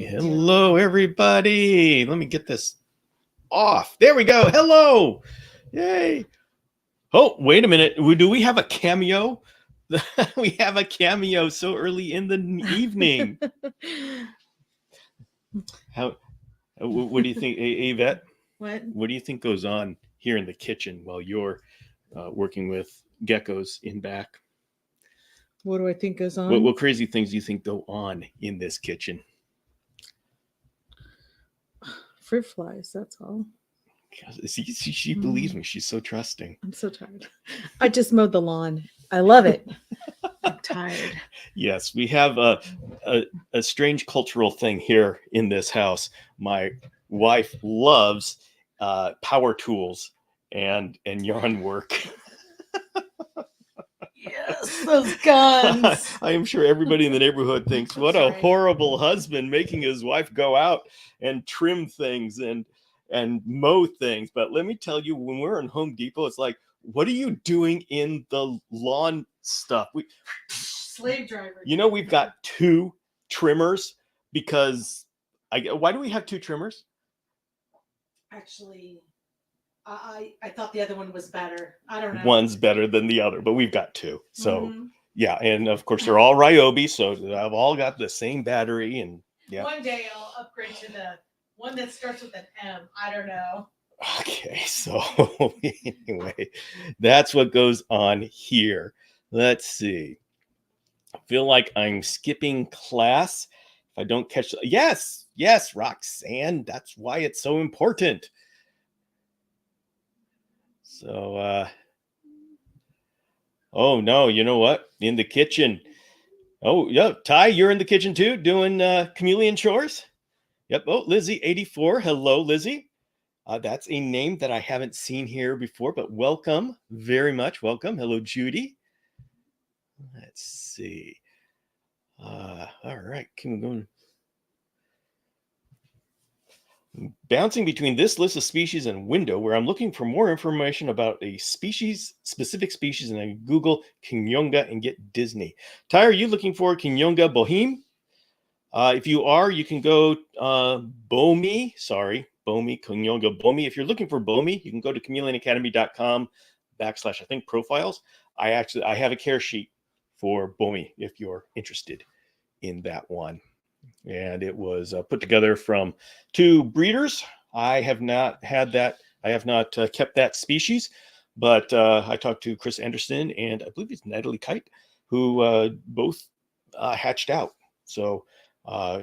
Hello, everybody. Let me get this off. There we go. Hello. Yay. Oh, wait a minute. Do we have a cameo? We have a cameo so early in the evening. What do you think, Yvette? What do you think goes on here in the kitchen while you're working with geckos in back? What do I think goes on? What crazy things do you think go on in this kitchen? Fruit flies, that's all. She believes me. She's so trusting. I'm so tired. I just mowed the lawn. I love it. I'm tired. Yes, we have a strange cultural thing here in this house. My wife loves power tools and yarn work. Yes, those guns. I am sure everybody in the neighborhood thinks, what a horrible husband making his wife go out and trim things and mow things. But let me tell you, when we're in Home Depot, it's like, what are you doing in the lawn stuff? Slave driver. You know, we've got 2 trimmers because why do we have 2 trimmers? Actually, I thought the other one was better. I don't know. One's better than the other, but we've got 2. So yeah, and of course they're all Ryobi, so I've all got the same battery. And yeah. One day I'll upgrade to the one that starts with an M. I don't know. Okay, so anyway, that's what goes on here. Let's see. I feel like I'm skipping class. If I don't catch, yes, Roxanne, that's why it's so important. So, oh no, you know what? In the kitchen. Oh, yeah, Ty, you're in the kitchen too, doing chameleon chores? Yep. Oh, Lizzie 84. Hello, Lizzie. That's a name that I haven't seen here before, but welcome, very much welcome. Hello, Judy. Let's see. All right, can we go? Bouncing between this list of species and window where I'm looking for more information about a specific species, and I Google Kinyonga and get Disney. Ty, are you looking for Kinyonga boheme? If you are, you can go Bomi, Kinyonga Bomi. If you're looking for Bomi, you can go to chameleonacademy.com / I think profiles. I have a care sheet for Bomi if you're interested in that one. And it was put together from 2 breeders. I have not had that. I have not kept that species, but I talked to Chris Anderson and I believe it's Natalie Kite, who both hatched out. So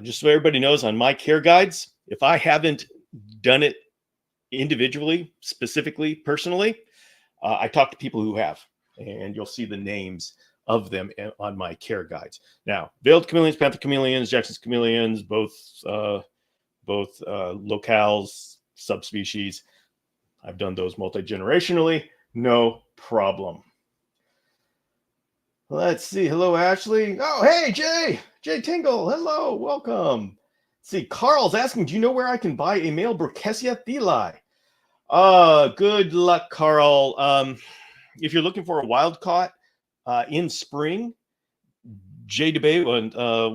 just so everybody knows, on my care guides, if I haven't done it individually, specifically, personally, I talk to people who have, and you'll see the names of them on my care guides. Now, veiled chameleons, panther chameleons, Jackson's chameleons, both locales, subspecies. I've done those multi-generationally, no problem. Let's see. Hello, Ashley. Oh, hey, Jay Tingle. Hello, welcome. Let's see, Carl's asking, do you know where I can buy a male Brookesia theli? Good luck, Carl. If you're looking for a wild caught, in spring, J. DeBay and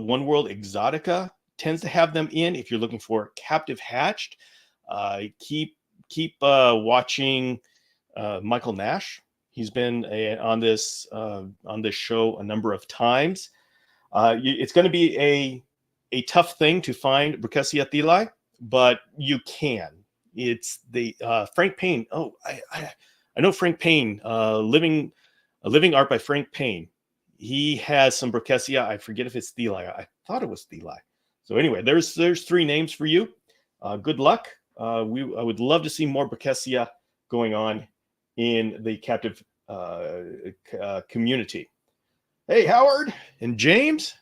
One World Exotica tends to have them in. If you're looking for captive hatched, keep watching Michael Nash. He's been on this show a number of times. It's going to be a tough thing to find Brookesia theli, but you can. It's the Frank Payne. Oh, I know Frank Payne, Living Art by Frank Payne. He has some Brookesia. I forget if it's theli. I thought it was theli. So anyway, there's 3 names for you. Good luck. I would love to see more Brookesia going on in the captive community. Hey, Howard and James,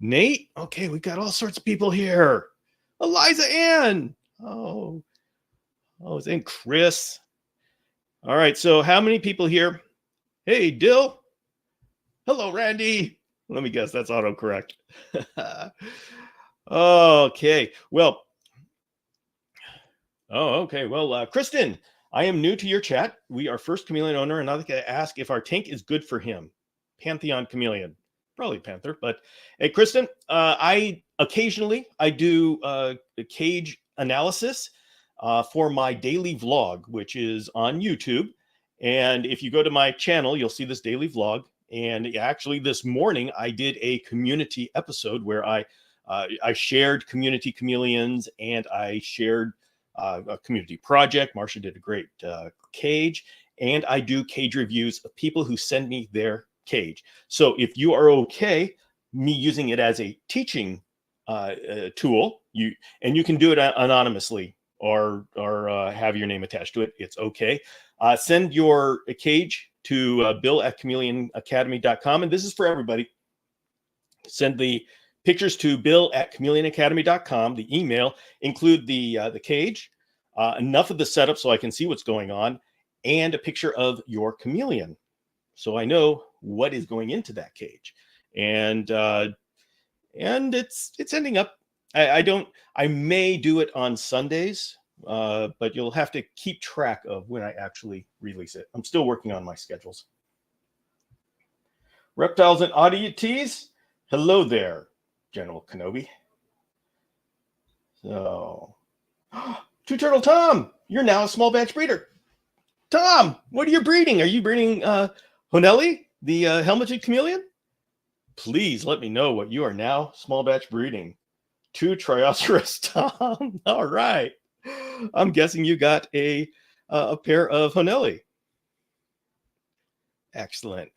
Nate. Okay, we've got all sorts of people here. Eliza Ann. Oh, and Chris. All right, so how many people here? Hey, Dill. Hello, Randy. Let me guess, that's autocorrect. Okay, well. Oh, okay. Well, Kristen, I am new to your chat. We are first chameleon owner, and I'd like to ask if our tank is good for him. Pantheon chameleon. probably panther. But hey, Kristen, I occasionally do a cage analysis for my daily vlog, which is on YouTube. And if you go to my channel, you'll see this daily vlog. And actually, this morning I did a community episode where I shared community chameleons, and I shared a community project. Marcia did a great cage, and I do cage reviews of people who send me their cage. So if you are okay me using it as a teaching tool, you can do it anonymously or have your name attached to it. It's okay. Send your cage to bill@chameleonacademy.com. And this is for everybody. Send the pictures to bill@chameleonacademy.com. The email, include the cage, enough of the setup so I can see what's going on, and a picture of your chameleon, so I know what is going into that cage. And it's ending up. I may do it on Sundays, but you'll have to keep track of when I actually release it. I'm still working on my schedules. Reptiles and oddities. Hello there, General Kenobi. So, Two Turtle Tom, you're now a small batch breeder. Tom, what are you breeding? Are you breeding Honelli, the helmeted chameleon? Please let me know what you are now small batch breeding. Two Trioceros Tom. All right. I'm guessing you got a pair of Honelli. Excellent.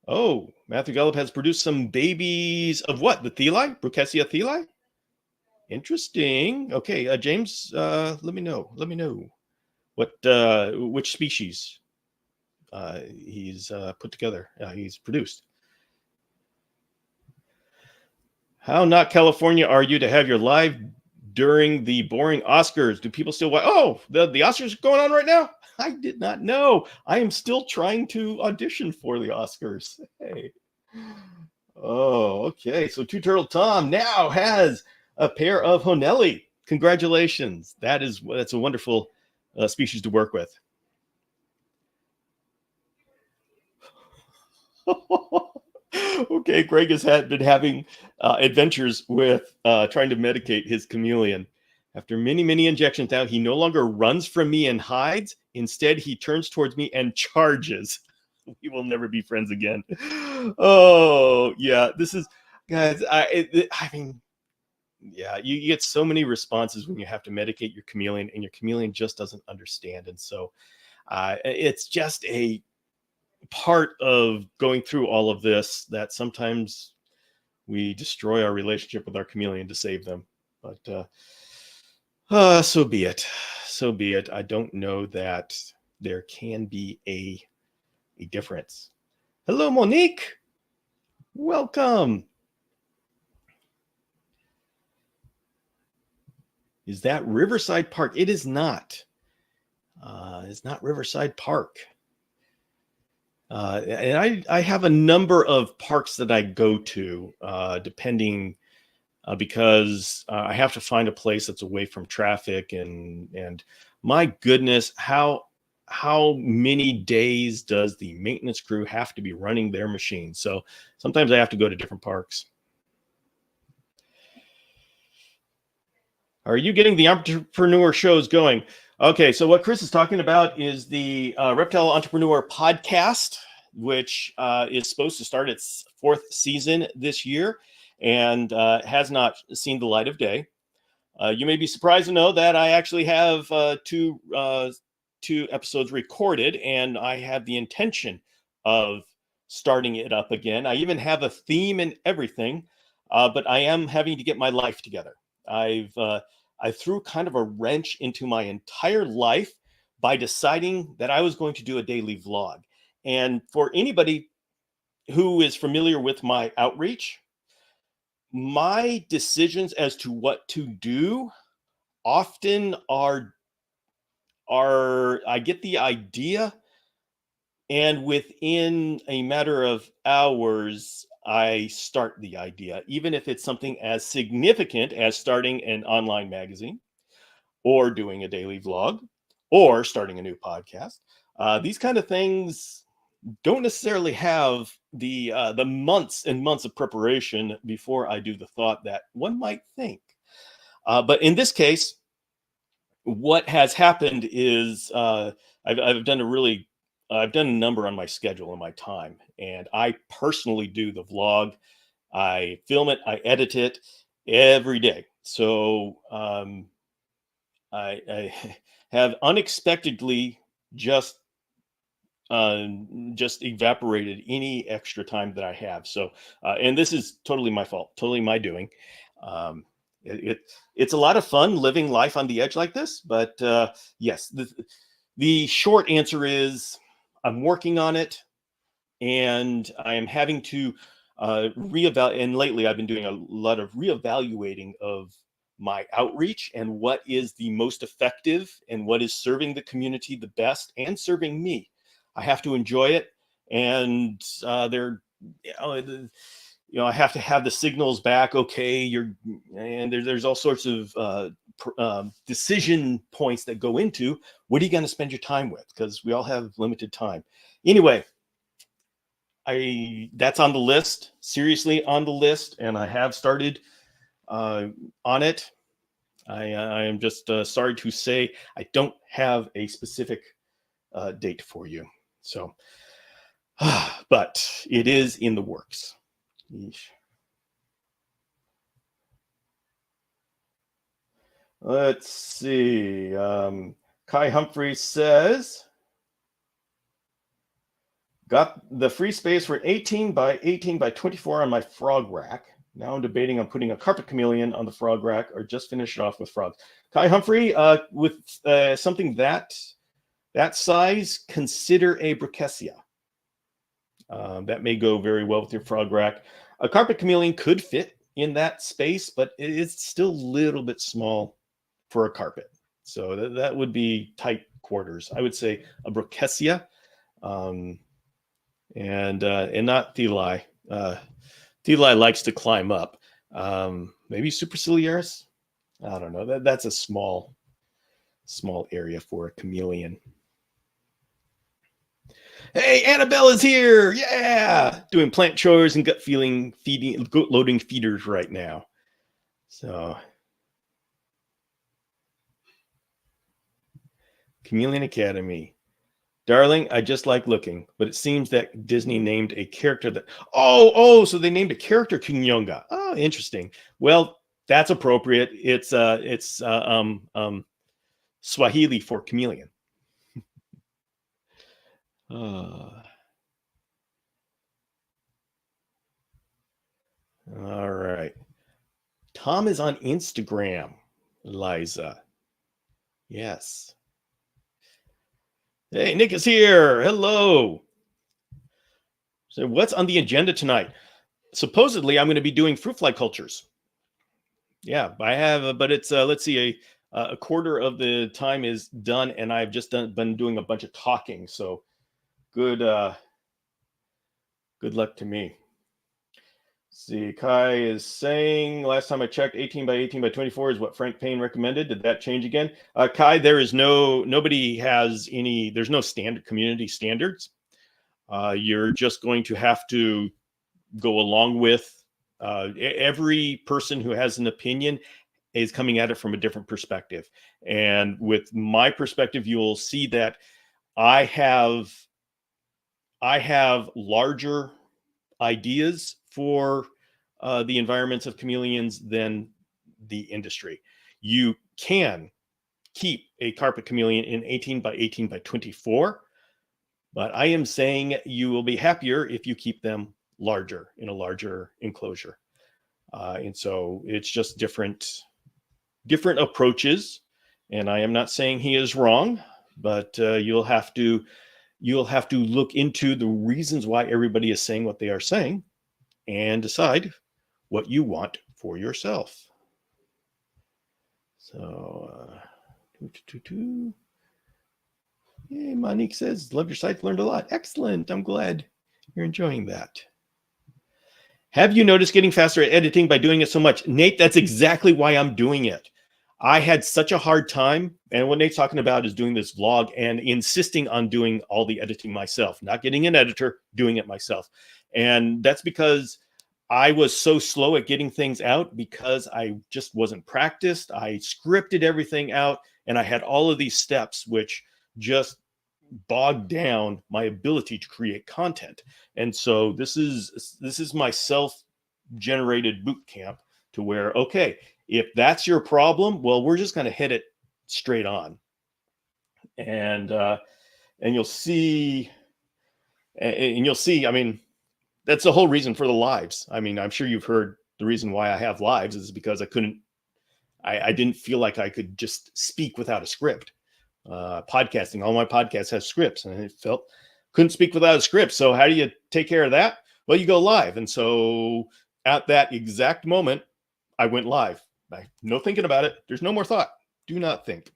Oh, Matthew Gallup has produced some babies of what? The Theli? Brucessia Theli? Interesting. Okay, James, let me know. Let me know which species he's put together. He's produced. How not California are you to have your live during the boring Oscars? Do people still watch? Oh, the Oscars are going on right now? I did not know. I am still trying to audition for the Oscars. Hey. Oh, okay. So Two Turtle Tom now has a pair of Honelli. Congratulations. That's a wonderful species to work with. Okay, Greg has been having adventures with trying to medicate his chameleon. After many, many injections now, he no longer runs from me and hides. Instead, he turns towards me and charges. We will never be friends again. Oh, yeah. This is, guys, I mean, yeah, you get so many responses when you have to medicate your chameleon, and your chameleon just doesn't understand. And so it's just a part of going through all of this that sometimes we destroy our relationship with our chameleon to save them. But so be it. So be it. I don't know that there can be a difference. Hello, Monique. Welcome. Is that Riverside Park? It is not. It's not Riverside Park. And I have a number of parks that I go to, depending, because I have to find a place that's away from traffic, and my goodness, how many days does the maintenance crew have to be running their machine? So sometimes I have to go to different parks. Are you getting the entrepreneur shows going? Okay, so what Chris is talking about is the Reptile Entrepreneur podcast, which is supposed to start its 4th season this year, and has not seen the light of day. You may be surprised to know that I actually have two episodes recorded, and I have the intention of starting it up again. I even have a theme and everything, but I am having to get my life together. I threw kind of a wrench into my entire life by deciding that I was going to do a daily vlog. And for anybody who is familiar with my outreach, my decisions as to what to do often are I get the idea, and within a matter of hours, I start the idea, even if it's something as significant as starting an online magazine or doing a daily vlog or starting a new podcast. These kind of things, don't necessarily have the months and months of preparation before I do the thought that one might think. But in this case, what has happened is I've done I've done a number on my schedule and my time, and I personally do the vlog. I film it, I edit it every day. So I have unexpectedly just just evaporated any extra time that I have. So, and this is totally my fault, totally my doing. Um, it's a lot of fun living life on the edge like this, but yes, the short answer is I'm working on it, and I am having to reevaluate. And lately, I've been doing a lot of reevaluating of my outreach and what is the most effective and what is serving the community the best and serving me. I have to enjoy it, and I have to have the signals back. Okay, and there's all sorts of decision points that go into what are you going to spend your time with, because we all have limited time. Anyway, that's on the list, seriously on the list, and I have started on it. I am just sorry to say I don't have a specific date for you. So, but it is in the works. Yeesh. Let's see. Kai Humphrey says, got the free space for 18 by 18 by 24 on my frog rack. Now I'm debating on putting a carpet chameleon on the frog rack or just finish it off with frogs. Kai Humphrey, with something that size, consider a Brachysia. That may go very well with your frog rack. A carpet chameleon could fit in that space, but it is still a little bit small for a carpet. So that would be tight quarters. I would say a Brachysia, and not Theli. Theli likes to climb up. Maybe Superciliaris. I don't know. That's a small area for a chameleon. Hey, Annabelle is here. Yeah. Doing plant chores and gut loading feeders right now. So, Chameleon Academy. Darling, I just like looking, but it seems that Disney named a character that. Oh, so they named a character Kinyonga. Oh, interesting. Well, that's appropriate. It's Swahili for chameleon. All right. Tom is on Instagram, Liza. Yes. Hey, Nick is here. Hello. So what's on the agenda tonight? Supposedly, I'm going to be doing fruit fly cultures. Yeah, I have, but it's, let's see, a quarter of the time is done, and I've just been doing a bunch of talking. So good luck to me. See, Kai is saying, last time I checked, 18 by 18 by 24 is what Frank Payne recommended. Did that change again? Kai, there's no standard community standards. You're just going to have to go along with every person who has an opinion is coming at it from a different perspective. And with my perspective, you'll see that I have larger ideas for the environments of chameleons than the industry. You can keep a carpet chameleon in 18 by 18 by 24, but I am saying you will be happier if you keep them larger in a larger enclosure. And so it's just different approaches. And I am not saying he is wrong, but you'll have to look into the reasons why everybody is saying what they are saying and decide what you want for yourself. So, Yay, Monique says, love your site, learned a lot. Excellent. I'm glad you're enjoying that. Have you noticed getting faster at editing by doing it so much? Nate, that's exactly why I'm doing it. I had such a hard time. And what Nate's talking about is doing this vlog and insisting on doing all the editing myself, not getting an editor, doing it myself. And that's because I was so slow at getting things out because I just wasn't practiced. I scripted everything out and I had all of these steps, which just bogged down my ability to create content. And so this is my self-generated boot camp to where, okay, if that's your problem, well, we're just going to hit it straight on. And you'll see, I mean, that's the whole reason for the lives. I mean, I'm sure you've heard the reason why I have lives is because I didn't feel like I could just speak without a script. Podcasting, all my podcasts have scripts, and I couldn't speak without a script. So how do you take care of that? Well, you go live. And so at that exact moment, I went live. No thinking about it. There's no more thought. Do not think.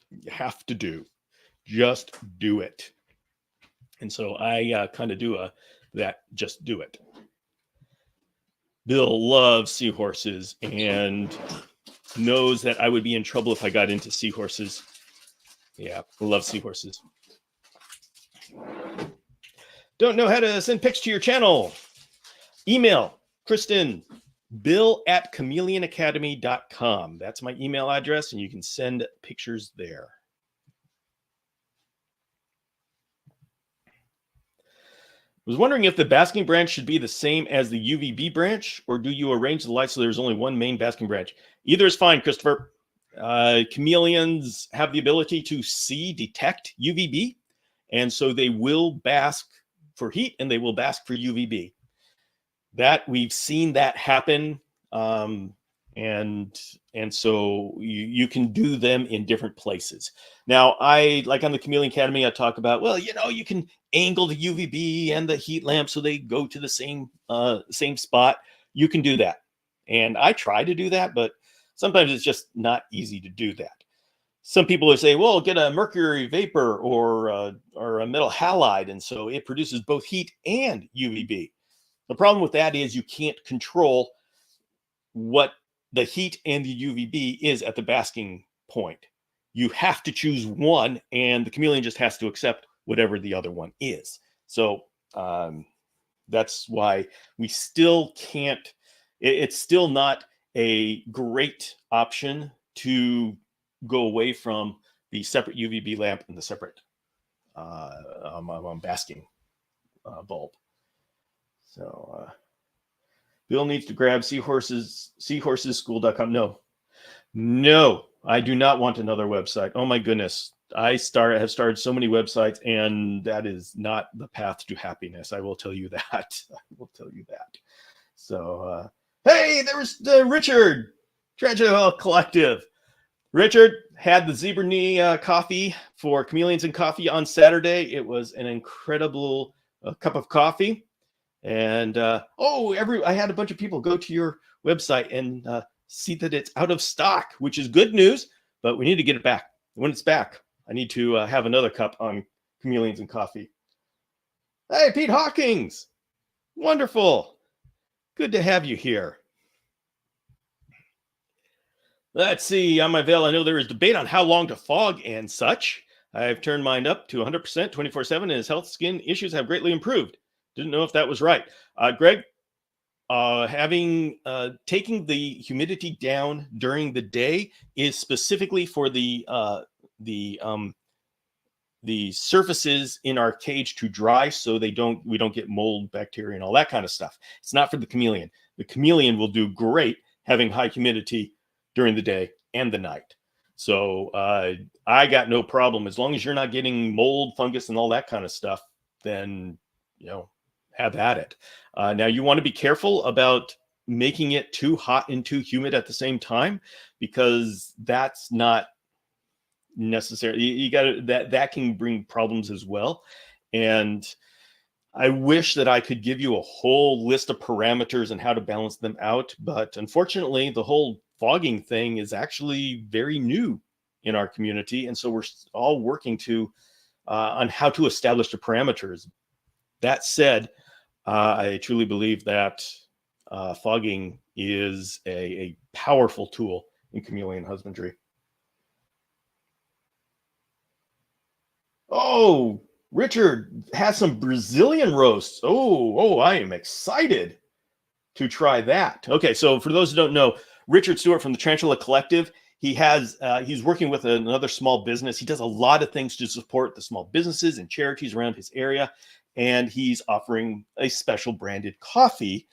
You have to just do it. And so I kind of do that just do it. Bill loves seahorses and knows that I would be in trouble if I got into seahorses. Yeah, I love seahorses. Don't know how to send pics to your channel? Email Kristen, bill@chameleonacademy.com. That's my email address, and you can send pictures there. I was wondering if the basking branch should be the same as the UVB branch, or do you arrange the light so there's only one main basking branch? Either is fine, Christopher. Chameleons have the ability to detect UVB, and so they will bask for heat and they will bask for UVB. That we've seen that happen, and so you can do them in different places. Now, like on the Chameleon Academy, I talk about, well, you can angle the UVB and the heat lamp so they go to the same spot. You can do that, and I try to do that, but sometimes it's just not easy to do that. Some people will say, well, get a mercury vapor or a metal halide, and so it produces both heat and UVB. The problem with that is you can't control what the heat and the UVB is at the basking point. You have to choose one, and the Chameleon just has to accept whatever the other one is. So that's why we still can't, it's still not a great option to go away from the separate UVB lamp and the separate basking bulb. So Bill needs to grab seahorsesschool.com. No, I do not want another website. Oh my goodness. I have started so many websites, and that is not the path to happiness. I will tell you that. So, hey, there was Richard, Tragedy Collective. Richard had the zebra knee coffee for Chameleons and Coffee on Saturday. It was an incredible cup of coffee. And I had a bunch of people go to your website and see that it's out of stock, which is good news, but we need to get it back. When it's back, I need to have another cup on Chameleons and Coffee. Hey, Pete Hawkins. Wonderful. Good to have you here. Let's see, on my veil, I know there is debate on how long to fog and such. I've turned mine up to 100% 24/7, and his health skin issues have greatly improved. Didn't know if that was right. Greg, taking the humidity down during the day is specifically for the surfaces in our cage to dry, so we don't get mold, bacteria, and all that kind of stuff. It's not for the Chameleon. The Chameleon will do great having high humidity during the day and the night. So I got no problem as long as you're not getting mold, fungus, and all that kind of stuff. Then have at it. Now you want to be careful about making it too hot and too humid at the same time, because that's not necessary. You got that can bring problems as well. And I wish that I could give you a whole list of parameters and how to balance them out, but unfortunately, the whole fogging thing is actually very new in our community, and so we're all working on how to establish the parameters. That said, I truly believe that fogging is a powerful tool in chameleon husbandry. Oh, Richard has some Brazilian roasts. Oh, I am excited to try that. Okay, so for those who don't know, Richard Stewart from the Tarantula Collective, he's working with another small business. He does a lot of things to support the small businesses and charities around his area, and he's offering a special branded coffee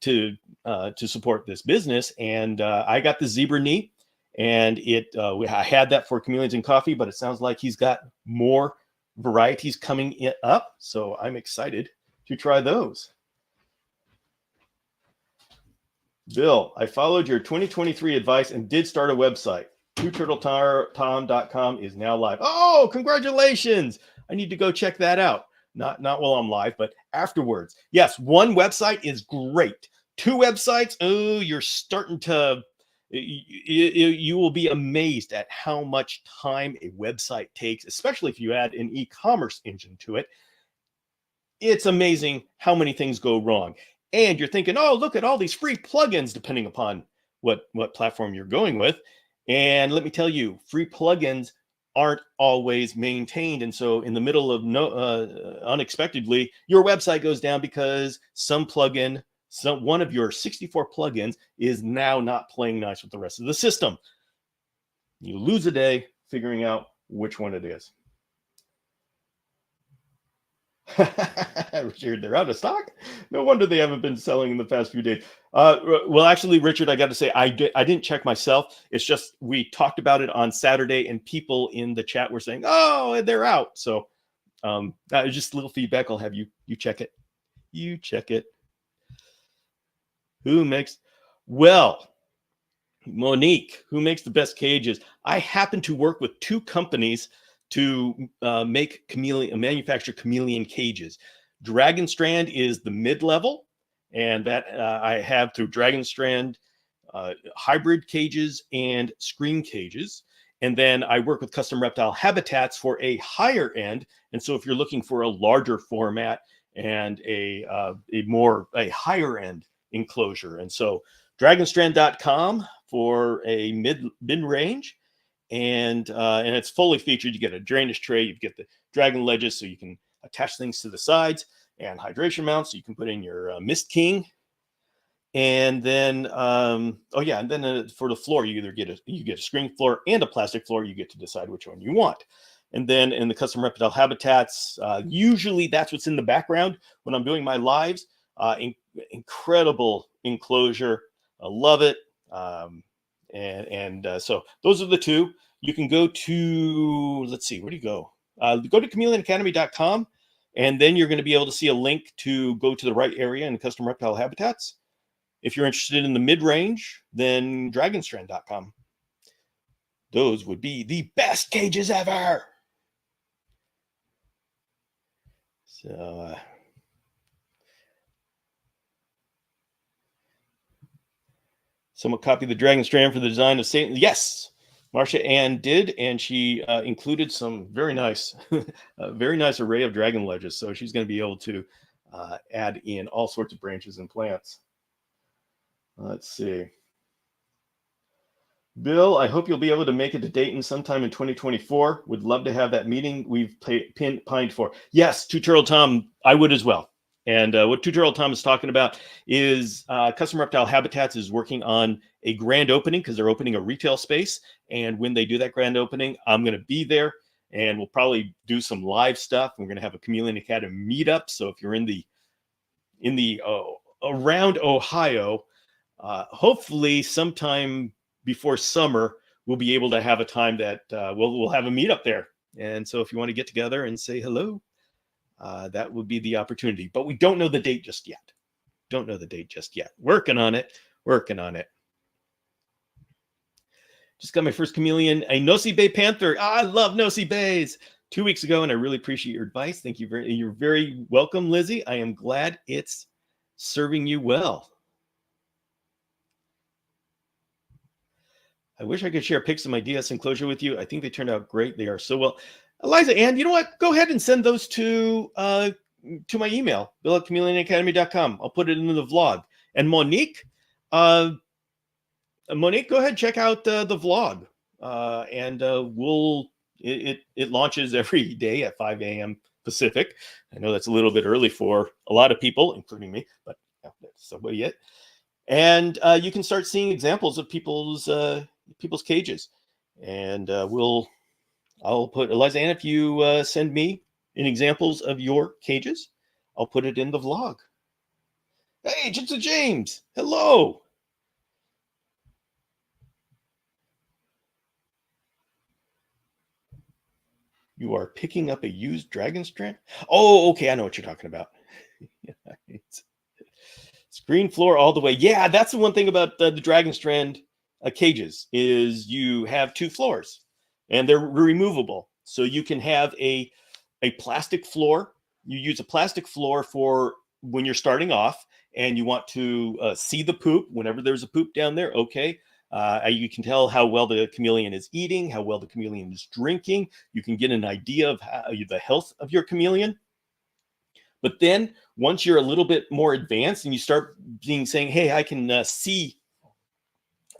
to support this business. And I got the zebra knee, and I had that for chameleons and coffee, but it sounds like he's got more varieties coming up, so I'm excited to try those. Bill, I followed your 2023 advice and did start a website. TwoTurtleTom.com is now live. Oh, congratulations! I need to go check that out. Not while I'm live, but afterwards. Yes, one website is great. 2 websites, oh, you're starting to, you will be amazed at how much time a website takes, especially if you add an e-commerce engine to it. It's amazing how many things go wrong. And you're thinking, oh, look at all these free plugins, depending upon what platform you're going with. And let me tell you, free plugins aren't always maintained. And so in the middle of unexpectedly, your website goes down because one of your 64 plugins is now not playing nice with the rest of the system. You lose a day figuring out which one it is. Richard, they're out of stock. No wonder they haven't been selling in the past few days. Well, actually, Richard, I got to say, I didn't check myself. It's just we talked about it on Saturday, and people in the chat were saying, "Oh, they're out." So, that was just a little feedback. I'll have you check it. You check it. Monique, who makes the best cages? I happen to work with 2 companies to manufacture chameleon cages. Dragon Strand is the mid-level, and that I have through Dragon Strand hybrid cages and screen cages. And then I work with Custom Reptile Habitats for a higher end. And so if you're looking for a larger format and a higher end enclosure, and so dragonstrand.com for a mid-range. And it's fully featured. You get a drainage tray, you get the dragon ledges so you can attach things to the sides, and hydration mounts so you can put in your Mist King. And then for the floor, you get a screen floor and a plastic floor. You get to decide which one you want. And then in the Custom Reptile Habitats, usually that's what's in the background when I'm doing my lives. Incredible enclosure. I love it. So those are the 2. You can go to, let's see, where do you go? Go to chameleonacademy.com, and then you're going to be able to see a link to go to the right area in Custom Reptile Habitats. If you're interested in the mid-range, then dragonstrand.com. Those would be the best cages ever. So, someone copied the Dragon Strand for the design of Satan. Yes, Marcia Ann did, and she included some very nice array of dragon ledges. So she's going to be able to add in all sorts of branches and plants. Let's see. Bill, I hope you'll be able to make it to Dayton sometime in 2024. Would love to have that meeting we've pined for. Yes, Two Turtle Tom, I would as well. And what Two Turtle Tom is talking about is Custom Reptile Habitats is working on a grand opening because they're opening a retail space. And when they do that grand opening, I'm going to be there, and we'll probably do some live stuff. We're going to have a Chameleon Academy meetup. So if you're in the around Ohio, hopefully sometime before summer, we'll be able to have a time that we'll have a meetup there. And so if you want to get together and say hello, that would be the opportunity. But we don't know the date just yet. Working on it. Just got my first chameleon, a Nosy Bay Panther. I love Nosy Bays. 2 weeks ago, and I really appreciate your advice. Thank you you're very welcome, Lizzie. I am glad it's serving you well. I wish I could share pics of my DS enclosure with you. I think they turned out great. They are so well. Eliza, and you know what? Go ahead and send those to my email, bill@chameleonacademy.com. I'll put it into the vlog. And Monique, Monique, go ahead, check out the vlog, and it launches every day at 5 a.m. Pacific. I know that's a little bit early for a lot of people, including me, but that's the way it. And you can start seeing examples of people's cages, and I'll put Eliza, and if you send me in examples of your cages, I'll put it in the vlog. Hey, Gypsy James, hello. You are picking up a used dragon strand? Oh, okay, I know what you're talking about. Screen floor all the way. Yeah, that's the one thing about the dragon strand cages is you have 2 floors, and they're removable. So you can have a plastic floor. You use a plastic floor for when you're starting off and you want to see the poop. Whenever there's a poop down there, okay. You can tell how well the chameleon is eating, how well the chameleon is drinking. You can get an idea of the health of your chameleon. But then once you're a little bit more advanced and you start saying, hey, I can see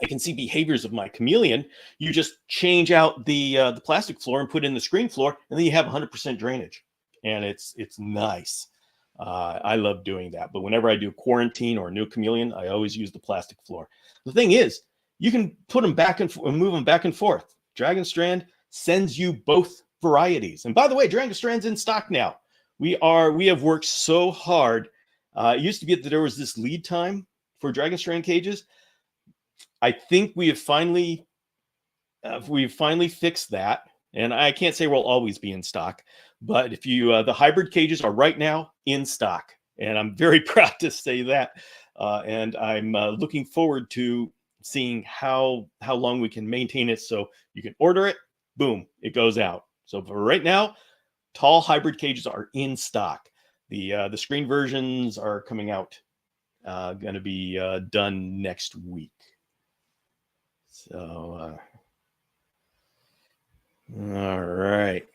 behaviors of my chameleon, you just change out the plastic floor and put in the screen floor, and then you have 100% drainage, and it's nice. I love doing that. But whenever I do quarantine or a new chameleon, I always use the plastic floor. The thing is, you can put them back and move them back and forth. Dragon Strand sends you both varieties. And by the way, Dragon Strand's in stock now. We have worked so hard. It used to be that there was this lead time for Dragon Strand cages. I think we have finally fixed that, and I can't say we'll always be in stock. But if you the hybrid cages are right now in stock, and I'm very proud to say that. And I'm looking forward to seeing how long we can maintain it. So you can order it, boom, it goes out. So for right now, tall hybrid cages are in stock. The screen versions are coming out, going to be done next week. So, all right.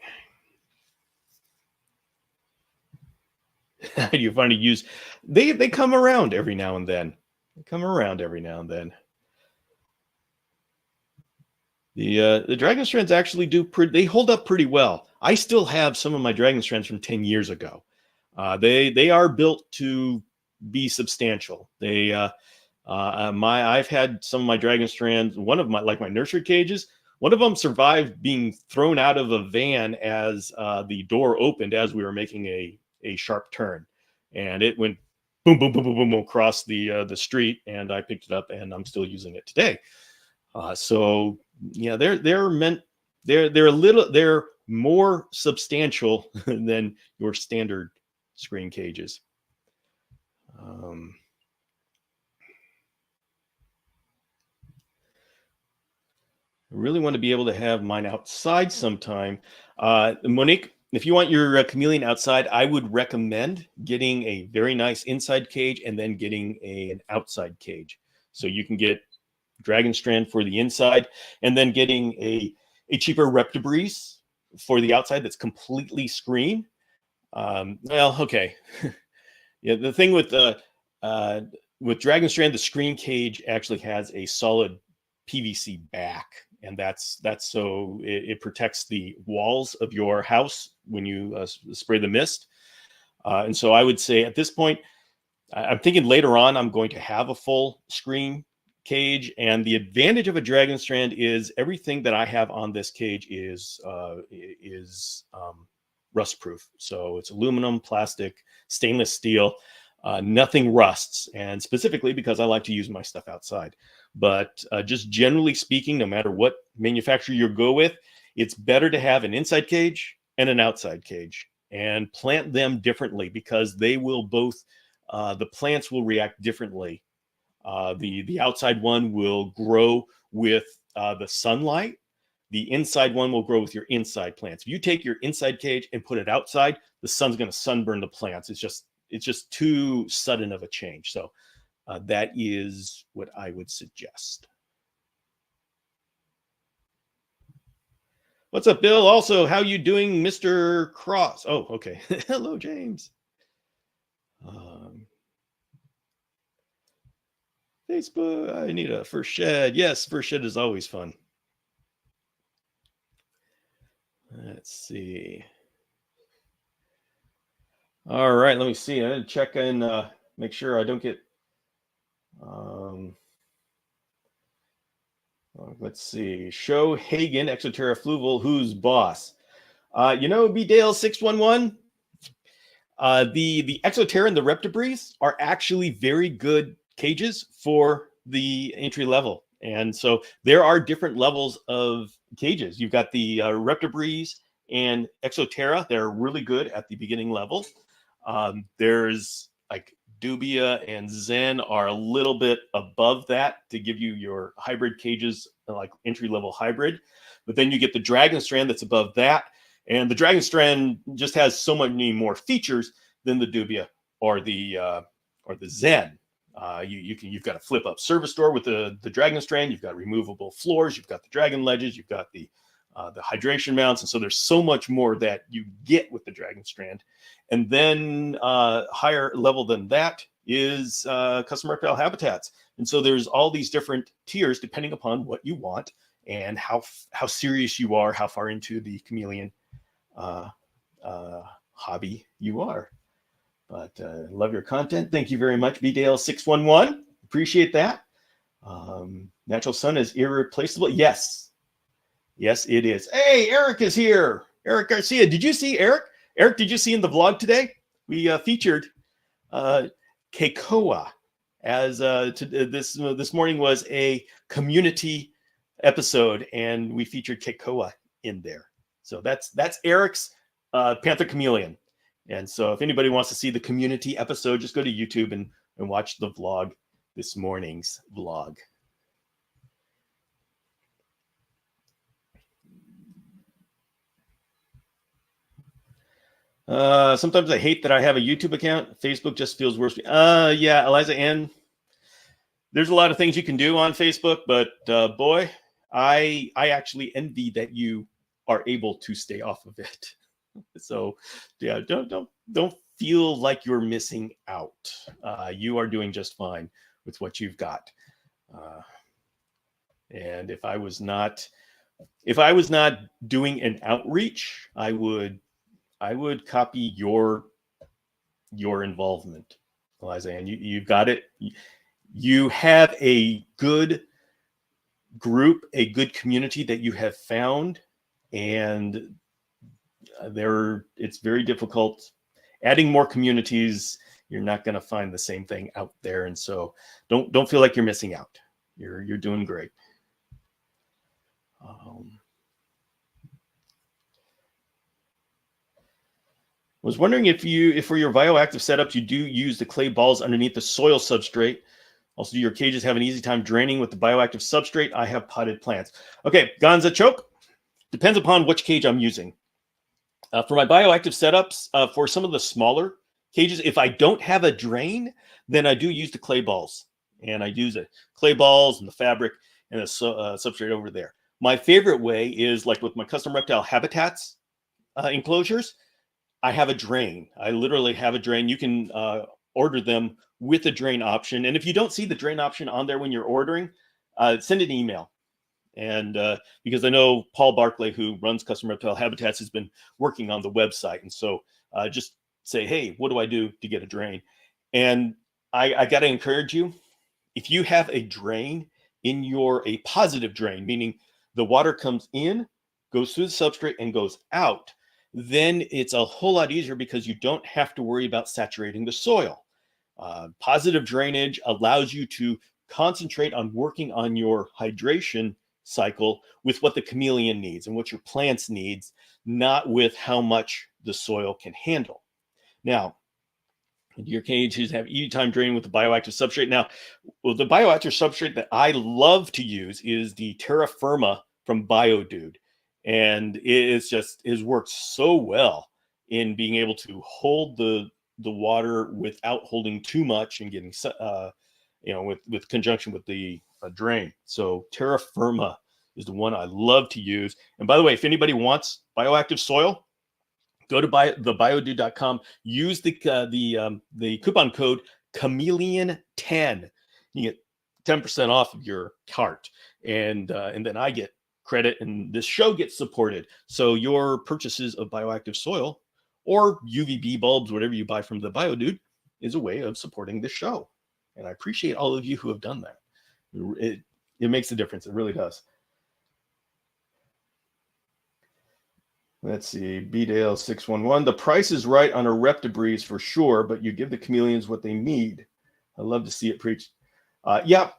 How do you find to use? They come around every now and then. The dragon strands actually they hold up pretty well. I still have some of my dragon strands from 10 years ago. They are built to be substantial. I've had some of my dragon strands, one of my nursery cages, one of them survived being thrown out of a van as the door opened as we were making a sharp turn, and it went boom, boom, boom, boom, boom across the street, and I picked it up, and I'm still using it today. So yeah, they're more substantial than your standard screen cages. I really want to be able to have mine outside sometime. Monique, if you want your chameleon outside, I would recommend getting a very nice inside cage and then getting an outside cage. So you can get dragon strand for the inside and then getting a cheaper Reptibreeze for the outside that's completely screen. Well, okay. Yeah, the thing with dragon strand, the screen cage actually has a solid PVC back, and that's so it protects the walls of your house when you spray the mist. And so I would say at this point, I'm thinking later on I'm going to have a full screen cage, and the advantage of a dragon strand is everything that I have on this cage is rust proof. So it's aluminum, plastic, stainless steel. Nothing rusts, and specifically because I like to use my stuff outside. But just generally speaking, no matter what manufacturer you go with, it's better to have an inside cage and an outside cage and plant them differently, because they will both, the plants will react differently. The outside one will grow with the sunlight. The inside one will grow with your inside plants. If you take your inside cage and put it outside, the sun's going to sunburn the plants. It's just too sudden of a change. So that is what I would suggest. What's up, Bill? Also, how you doing, Mr. Cross? Oh, okay. Hello, James. Facebook. I need a first shed. Yes, first shed is always fun. Let's see. All right, let me see. I'm gonna check and make sure I don't get. Let's see. Show Hagen, Exoterra Fluval, who's boss? B Dale 611. The Exoterra and the Reptibreeze are actually very good cages for the entry level. And so there are different levels of cages. You've got the Reptibreeze and Exoterra. They're really good at the beginning level. There's like Dubia and Zen are a little bit above that to give you your hybrid cages, like entry level hybrid. But then you get the Dragon Strand that's above that. And the Dragon Strand just has so many more features than the Dubia or the Zen. You've got a flip up service door with the Dragon Strand. You've got removable floors. You've got the Dragon ledges. You've got the hydration mounts. And so there's so much more that you get with the Dragon Strand. And then higher level than that is custom reptile habitats. And so there's all these different tiers depending upon what you want and how serious you are, how far into the chameleon hobby you are. But love your content. Thank you very much, BDale611. Appreciate that. Natural Sun is irreplaceable. Yes, it is. Hey, Eric is here. Eric Garcia. Did you see Eric? Eric, did you see in the vlog today? We featured Keikoa as this morning was a community episode, and we featured Keikoa in there. So that's Eric's Panther Chameleon. And so if anybody wants to see the community episode, just go to YouTube and watch the vlog, this morning's vlog. Sometimes I hate that I have a YouTube account. Facebook just feels worse. Yeah, Eliza Ann, there's a lot of things you can do on Facebook, but boy, I actually envy that you are able to stay off of it. So yeah, don't feel like you're missing out. You are doing just fine with what you've got. And if I was not doing an outreach, I would copy your involvement, Eliza, and you've got it. You have a good group, a good community that you have found, and it's very difficult adding more communities. You're not going to find the same thing out there, and so don't feel like you're missing out. You're doing great. Was wondering if for your bioactive setups, you do use the clay balls underneath the soil substrate. Also, do your cages have an easy time draining with the bioactive substrate? I have potted plants. Okay, Gonza Choke. Depends upon which cage I'm using. For my bioactive setups, for some of the smaller cages, if I don't have a drain, then I do use the clay balls. And I use the clay balls and the fabric and the substrate over there. My favorite way is like with my custom reptile habitats enclosures, I have a drain. I literally have a drain. You can order them with a drain option. And if you don't see the drain option on there when you're ordering, send an email. And because I know Paul Barclay, who runs Custom Reptile Habitats, has been working on the website. And so just say, hey, what do I do to get a drain? And I got to encourage you, if you have a drain in a positive drain, meaning the water comes in, goes through the substrate and goes out, then it's a whole lot easier because you don't have to worry about saturating the soil. Positive drainage allows you to concentrate on working on your hydration cycle with what the chameleon needs and what your plants needs, not with how much the soil can handle. Now, your cages have easy time draining with the bioactive substrate. Now, the bioactive substrate that I love to use is the Terra Firma from BioDude. And it's worked so well in being able to hold the water without holding too much and getting, with conjunction with the drain. So Terra Firma is the one I love to use. And by the way, if anybody wants bioactive soil, go to thebiodude.com. Use the coupon code Chameleon10. You get 10% off of your cart, and then I get credit, and this show gets supported. So your purchases of bioactive soil or UVB bulbs, whatever you buy from the Bio Dude, is a way of supporting this show. And I appreciate all of you who have done that. It makes a difference. It really does. Let's see. B-Dale 611. The price is right on a Reptibreeze for sure, but you give the chameleons what they need. I love to see it preached. Yep.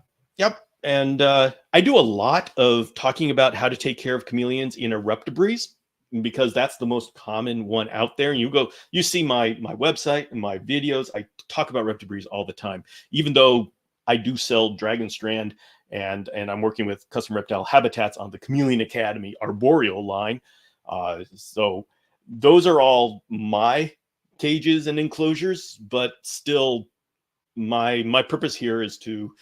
And I do a lot of talking about how to take care of chameleons in a Reptibreeze, because that's the most common one out there. And you see my website and my videos. I talk about Reptibreeze all the time, even though I do sell Dragon Strand, and I'm working with custom reptile habitats on the Chameleon Academy arboreal line. So those are all my cages and enclosures, but still my purpose here is to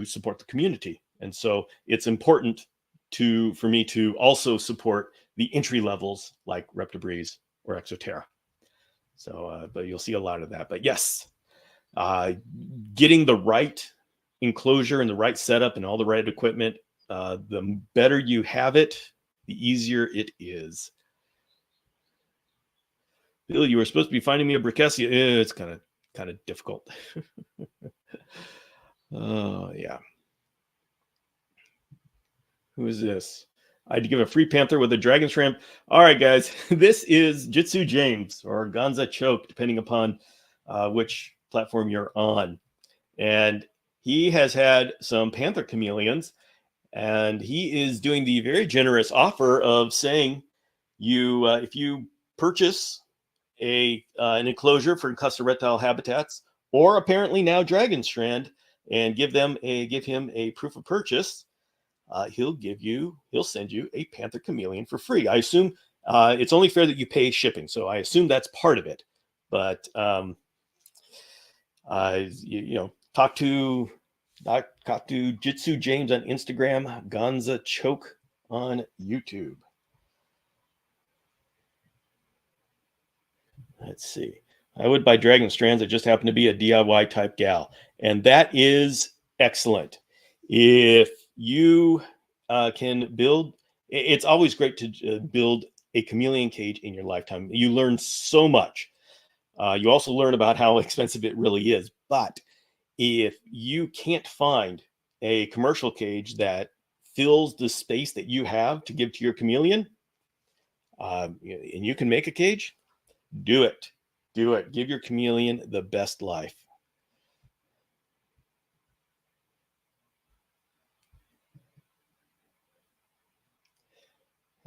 support the community. And so it's important for me to also support the entry levels like Reptibreeze or Exoterra. So, but you'll see a lot of that. But yes, getting the right enclosure and the right setup and all the right equipment, the better you have it, the easier it is. Bill, you were supposed to be finding me a Brickesia. It's kind of difficult. Oh, yeah. Who is this? I had to give a free panther with a dragon shrimp. All right, guys. This is Jitsu James or Gonza Choke, depending upon which platform you're on. And he has had some panther chameleons, and he is doing the very generous offer of saying if you purchase an enclosure for custom reptile habitats, or apparently now Dragon Strand, and give him a proof of purchase, he'll send you a panther chameleon for free. I assume it's only fair that you pay shipping, so I assume that's part of it. But talk to Jitsu James on Instagram, Gonza Choke on YouTube. Let's see. I would buy Dragon Strands. I just happen to be a DIY type gal, and that is excellent. If you can build, it's always great to build a chameleon cage in your lifetime. You learn so much. You also learn about how expensive it really is. But if you can't find a commercial cage that fills the space that you have to give to your chameleon, and you can make a cage, do it. Do it. Give your chameleon the best life.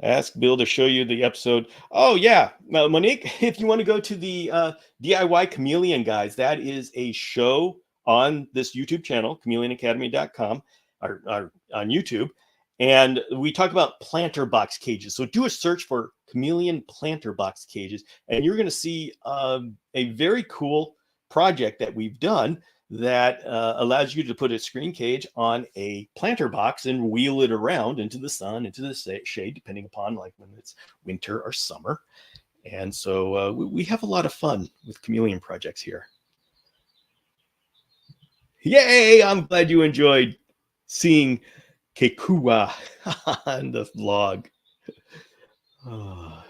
Ask Bill to show you the episode. Oh, yeah. Monique, if you want to go to the DIY Chameleon Guys, that is a show on this YouTube channel, chameleonacademy.com, or on YouTube. And we talk about planter box cages. So do a search for chameleon planter box cages, and you're going to see a very cool project that we've done that allows you to put a screen cage on a planter box and wheel it around into the sun, into the shade, depending upon like when it's winter or summer. And so we have a lot of fun with chameleon projects here. Yay! I'm glad you enjoyed seeing Kekua on the vlog. Oh.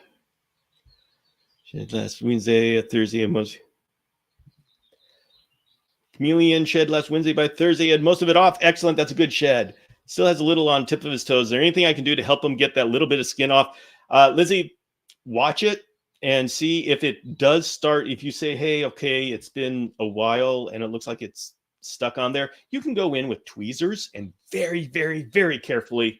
Shed last Wednesday, Thursday, and most chameleon shed last Wednesday. By Thursday, had most of it off. Excellent. That's a good shed. Still has a little on tip of his toes. Is there anything I can do to help him get that little bit of skin off? Lizzie, watch it and see if it does start. If you say, hey, okay, it's been a while and it looks like it's stuck on there, you can go in with tweezers and very, very, very carefully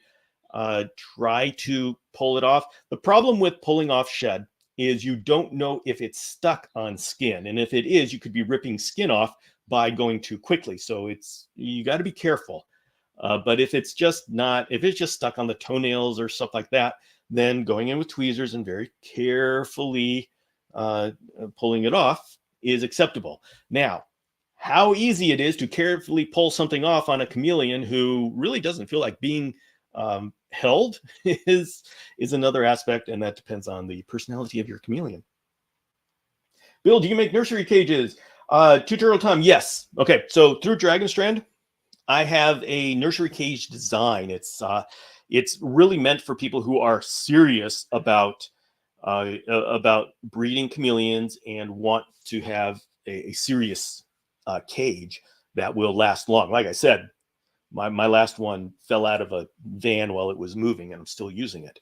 try to pull it off. The problem with pulling off shed is you don't know if it's stuck on skin. And if it is, you could be ripping skin off by going too quickly. So you got to be careful. But if it's just stuck on the toenails or stuff like that, then going in with tweezers and very carefully pulling it off is acceptable. Now, how easy it is to carefully pull something off on a chameleon who really doesn't feel like being held is another aspect, and that depends on the personality of your chameleon. Bill, do you make nursery cages? Tutorial time, yes. Okay, so through Dragon Strand, I have a nursery cage design. It's really meant for people who are serious about breeding chameleons and want to have a serious cage that will last long. Like I said, my last one fell out of a van while it was moving, and I'm still using it.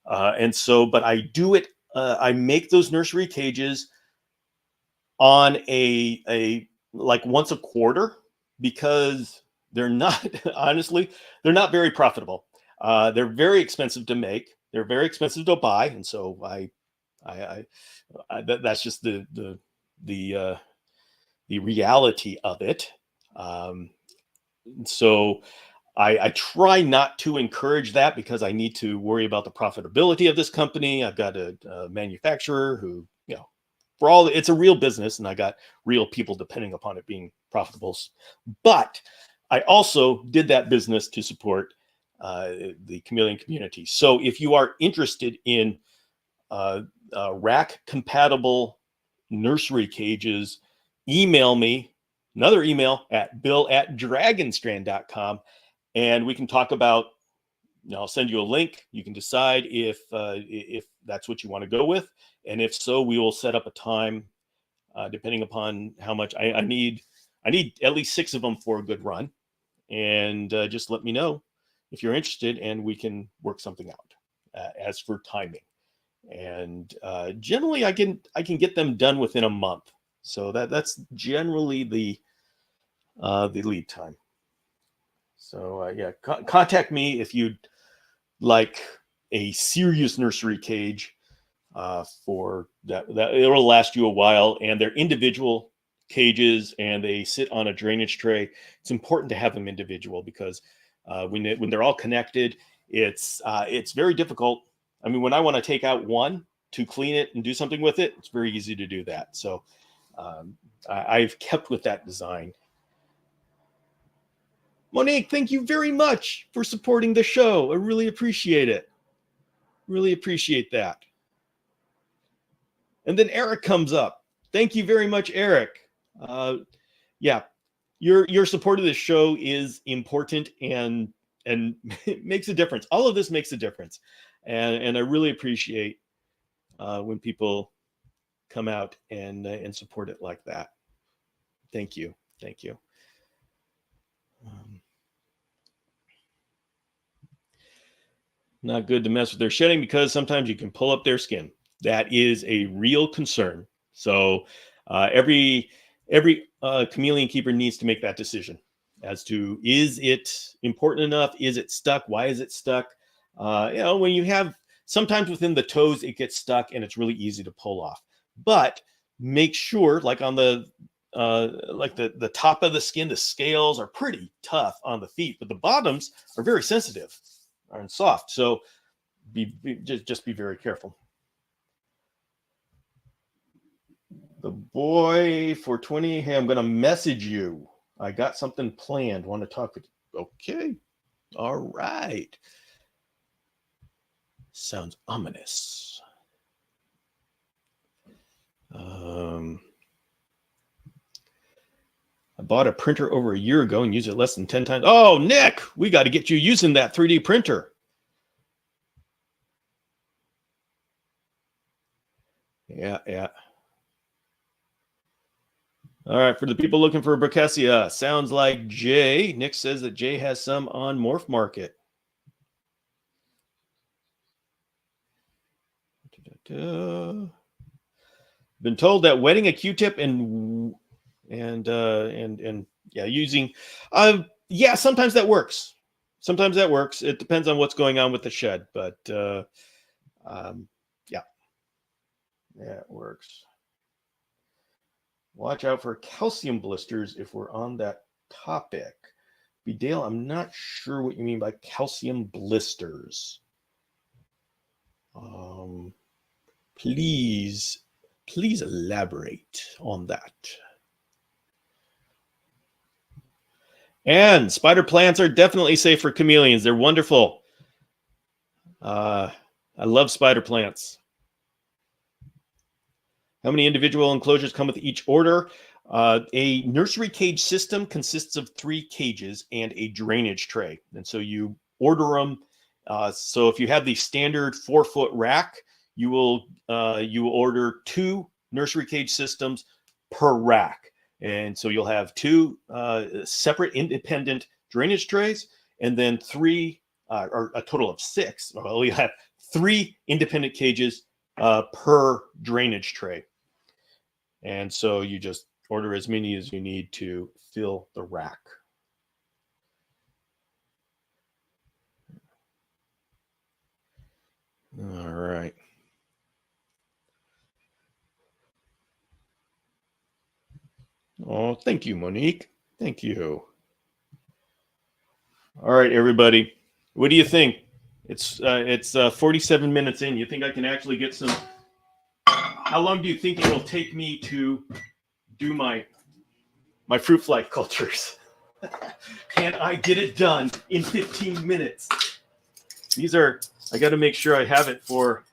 And so, but I do it. I make those nursery cages on a like once a quarter because they're not honestly they're not very profitable. They're very expensive to make. They're very expensive to buy, and so that's just the the reality of it. Um, so I try not to encourage that because I need to worry about the profitability of this company. I've got a manufacturer who, for all it's a real business, and I got real people depending upon it being profitable. But I also did that business to support the chameleon community. So if you are interested in rack compatible nursery cages, email me another email at bill@dragonstrand.com, and we can talk about. I'll send you a link. You can decide if that's what you want to go with, and if so, we will set up a time depending upon how much I need. I need at least 6 of them for a good run, and just let me know if you're interested, and we can work something out. As for timing, and generally, I can get them done within a month. So that's generally the lead time. So yeah, contact me if you'd like a serious nursery cage for that it'll last you a while, and they're individual cages and they sit on a drainage tray. It's important to have them individual because when they're all connected, it's very difficult. I mean, when I want to take out one to clean it and do something with it, it's very easy to do that. So I've kept with that design. Monique, thank you very much for supporting the show. I really appreciate it. Really appreciate that. And then Eric comes up. Thank you very much, Eric. Yeah, your support of this show is important and it makes a difference. All of this makes a difference, and I really appreciate when people come out and support it like that. Thank you, thank you. Not good to mess with their shedding because sometimes you can pull up their skin. That is a real concern. So every chameleon keeper needs to make that decision as to, is it important enough? Is it stuck? Why is it stuck? When you have sometimes within the toes, it gets stuck and it's really easy to pull off. But make sure, like on the top of the skin, the scales are pretty tough on the feet, but the bottoms are very sensitive and soft. So just be very careful. The boy for 20. Hey, I'm going to message you. I got something planned. Want to talk with you? Okay. All right. Sounds ominous. I bought a printer over a year ago and used it less than 10 times. Oh, Nick, we got to get you using that 3D printer. Yeah. All right, for the people looking for a Berkessia, sounds like Jay. Nick says that Jay has some on Morph Market. Been told that wetting a Q-tip and using sometimes that works. Sometimes that works. It depends on what's going on with the shed, but it works. Watch out for calcium blisters if we're on that topic. Dale, I'm not sure what you mean by calcium blisters. Please elaborate on that. And spider plants are definitely safe for chameleons. They're wonderful. I love spider plants. How many individual enclosures come with each order? A nursery cage system consists of 3 cages and a drainage tray. And so you order them. So if you have the standard 4-foot rack, you will order 2 nursery cage systems per rack. And so you'll have 2 separate independent drainage trays, and then 3 or a total of 6. Well, you have 3 independent cages per drainage tray. And so you just order as many as you need to fill the rack. All right. Oh, thank you, Monique. Thank you. All right, everybody. What do you think? It's 47 minutes in. You think I can actually get some? How long do you think it will take me to do my fruit fly cultures? Can I get it done in 15 minutes? These are, I got to make sure I have it for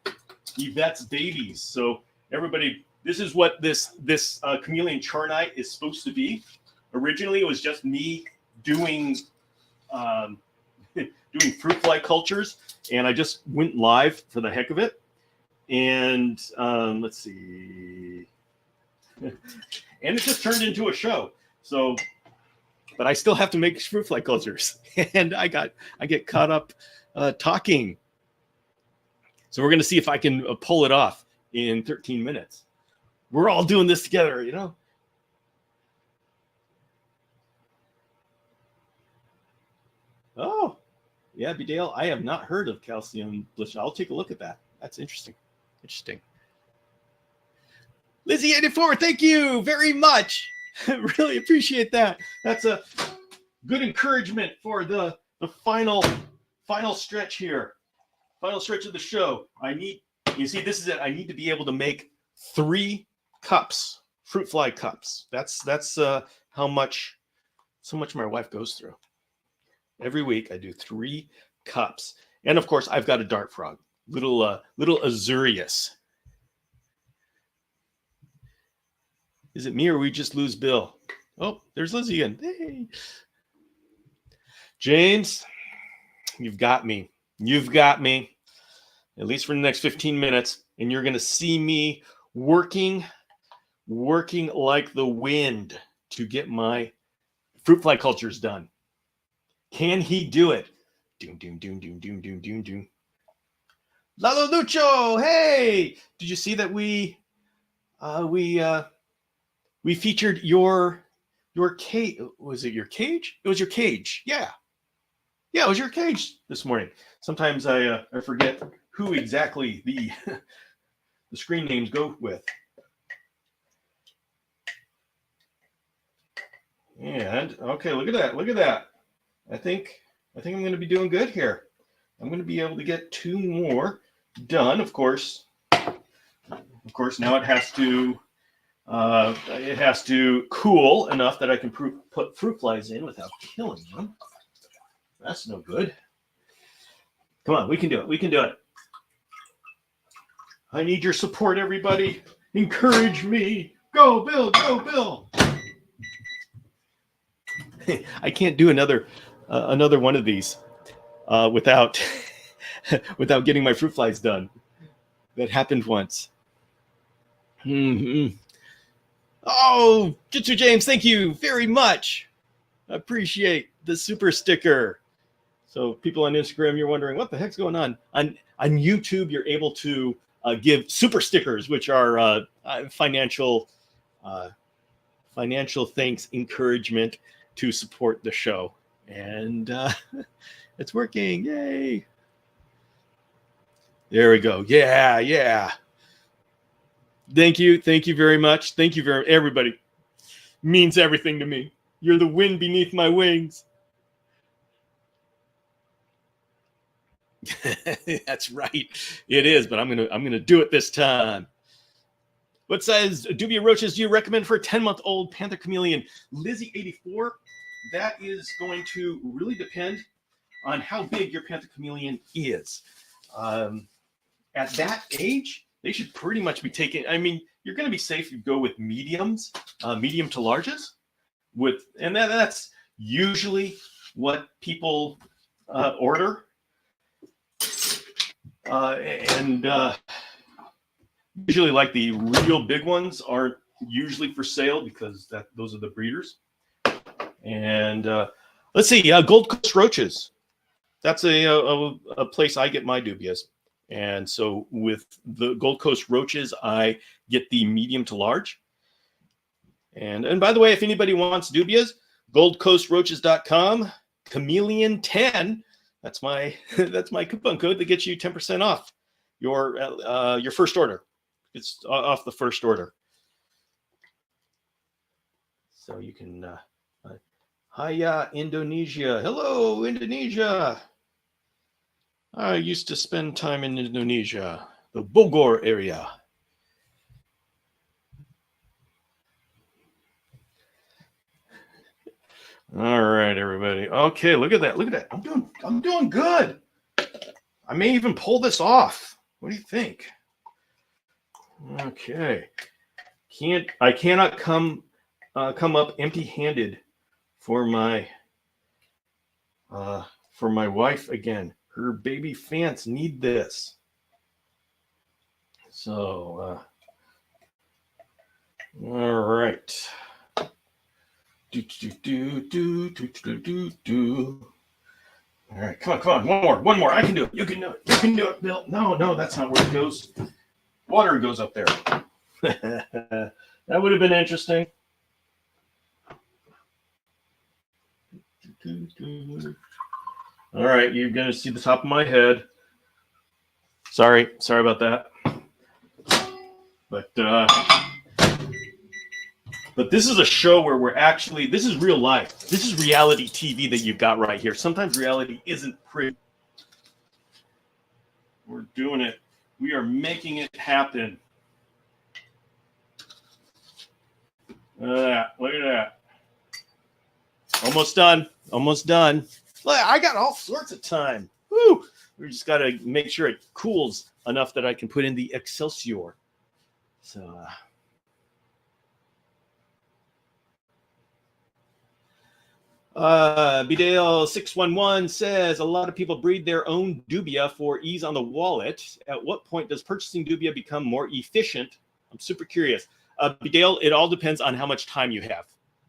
Yvette's babies. So everybody, this is what this chameleon chore night is supposed to be. Originally, it was just me doing doing fruit fly cultures, and I just went live for the heck of it. And let's see, and it just turned into a show. So, but I still have to make fruit fly cultures, and I get caught up talking. So we're gonna see if I can pull it off in 13 minutes. We're all doing this together, you know. Oh, yeah, Bedale, I have not heard of calcium blish. I'll take a look at that. That's interesting. Interesting. Lizzie84, thank you very much. Really appreciate that. That's a good encouragement for the final stretch here. Final stretch of the show. You see, this is it. I need to be able to make 3 cups, fruit fly cups. That's how much my wife goes through. Every week I do 3 cups. And of course, I've got a dart frog, little Azurius. Is it me or we just lose Bill? Oh, there's Lizzie again. Hey. James, you've got me. You've got me, at least for the next 15 minutes. And you're going to see me working like the wind to get my fruit fly cultures done. Can he do it? Doom, doom, doom, doom, doom, doom, doom, doom. Lalo Lucho, hey! Did you see that we featured your cage? Was it your cage? It was your cage. Yeah, it was your cage this morning. Sometimes I forget who exactly the screen names go with. And okay, look at that. Look at that. I think I'm going to be doing good here. I'm going to be able to get 2 more done. Of course, now it has to cool enough that I can put fruit flies in without killing them. That's no good. Come on, we can do it. We can do it. I need your support, everybody. Encourage me. Go, Bill. Go, Bill. I can't do another one of these without getting my fruit flies done. That happened once. Mm-hmm. Oh, Jitsu James, thank you very much. I appreciate the super sticker. So people on Instagram, you're wondering what the heck's going on. On YouTube, you're able to give super stickers, which are financial thanks, encouragement to support the show. And it's working. Yay. There we go. Yeah. Thank you very much. Thank you everybody. Means everything to me. You're the wind beneath my wings. That's right. It is, but I'm gonna do it this time. What size dubia roaches do you recommend for a 10-month-old panther chameleon? Lizzie 84. That is going to really depend on how big your panther chameleon is. At that age, they should pretty much be taking. I mean, you're going to be safe if you go with mediums, medium to larges, and that's usually what people order. And usually, like the real big ones, aren't usually for sale because those are the breeders. And let's see, Gold Coast roaches. That's a place I get my dubias. And so with the Gold Coast roaches, I get the medium to large. And by the way, if anybody wants dubias, goldcoastroaches.com, Chameleon 10. That's my coupon code that gets you 10% off your first order. It's off the first order. So you can Hiya Indonesia. Hello Indonesia. I used to spend time in Indonesia, the Bogor area. All right, everybody. Okay, look at that. Look at that. I'm doing good. I may even pull this off. What do you think? Okay. I cannot come up empty-handed for my wife again. Her baby fants need this. So, all right. All right, come on, one more. I can do it. You can do it, Bill. No, that's not where it goes. Water goes up there. That would have been interesting. All right, you're gonna see the top of my head. Sorry about that. But this is a show where this is real life. This is reality TV that you've got right here. Sometimes reality isn't pretty. We're doing it. We are making it happen. Look at that. Almost done. Look, I got all sorts of time. Woo! We just got to make sure it cools enough that I can put in the Excelsior. So, Bidale 611 says a lot of people breed their own dubia for ease on the wallet. At what point does purchasing dubia become more efficient? I'm super curious. Bidale, it all depends on how much time you have.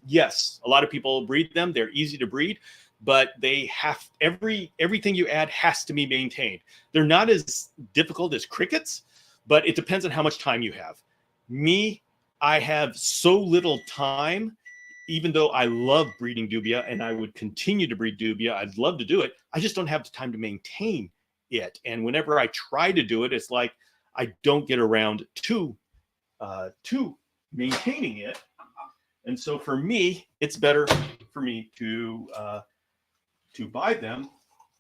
Yes, a lot of people breed them. They're easy to breed, but they have everything you add has to be maintained. They're not as difficult as crickets, but it depends on how much time you have. Me, I have so little time. Even though I love breeding dubia and I would continue to breed dubia, I'd love to do it. I just don't have the time to maintain it. And whenever I try to do it, it's like I don't get around to maintaining it. And so for me, it's better for me to buy them,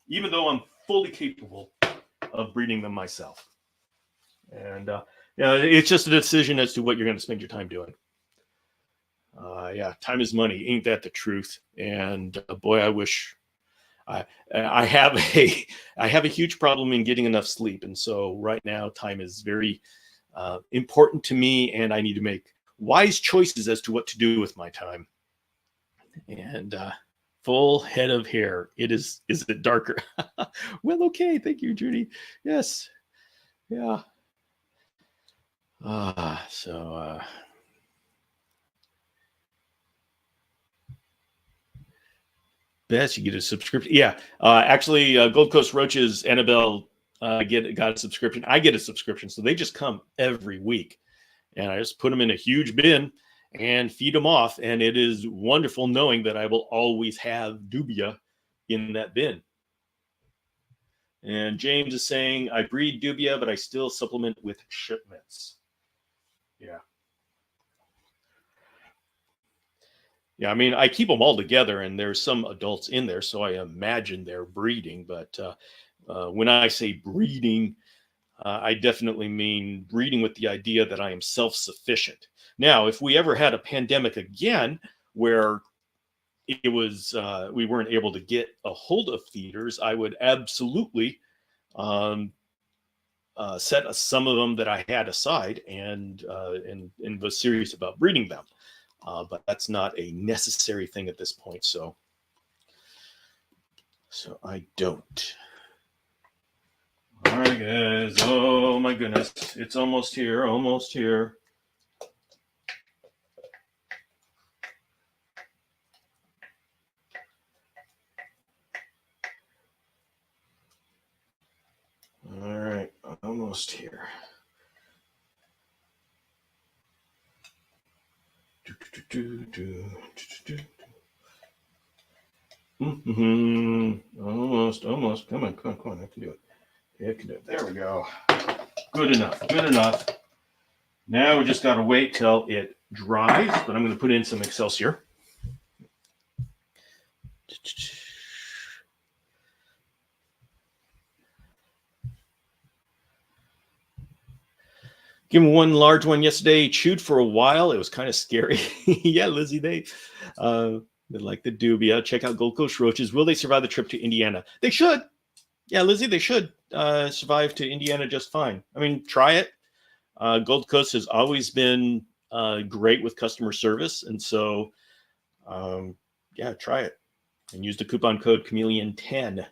even though I'm fully capable of breeding them myself. And it's just a decision as to what you're going to spend your time doing. Time is money. Ain't that the truth? And boy, I wish I have a huge problem in getting enough sleep. And so right now, time is very important to me, and I need to make wise choices as to what to do with my time. And full head of hair. Is it darker? Well, okay. Thank you, Judy. Yes. Yeah. Best you get a subscription. Yeah, actually, Gold Coast Roaches, Annabelle got a subscription. I get a subscription, so they just come every week, and I just put them in a huge bin and feed them off. And it is wonderful knowing that I will always have dubia in that bin. And James is saying, I breed dubia, but I still supplement with shipments. Yeah. Yeah, I mean, I keep them all together, and there's some adults in there, so I imagine they're breeding. But when I say breeding, I definitely mean breeding with the idea that I am self-sufficient. Now, if we ever had a pandemic again, where it was we weren't able to get a hold of feeders, I would absolutely set some of them that I had aside and was serious about breeding them. But that's not a necessary thing at this point. So I don't. All right, guys. Oh my goodness. It's almost here. Almost here. All right. Almost here. Almost. Come on. I can do it. There we go. Good enough. Now we just got to wait till it dries, but I'm going to put in some Excelsior. Give him one large one yesterday. Chewed for a while. It was kind of scary. Yeah, Lizzie, they like the dubia. Check out Gold Coast roaches. Will they survive the trip to Indiana? They should. Yeah, Lizzie, they should survive to Indiana just fine. I mean, try it. Gold Coast has always been great with customer service. And so, yeah, try it. And use the coupon code Chameleon10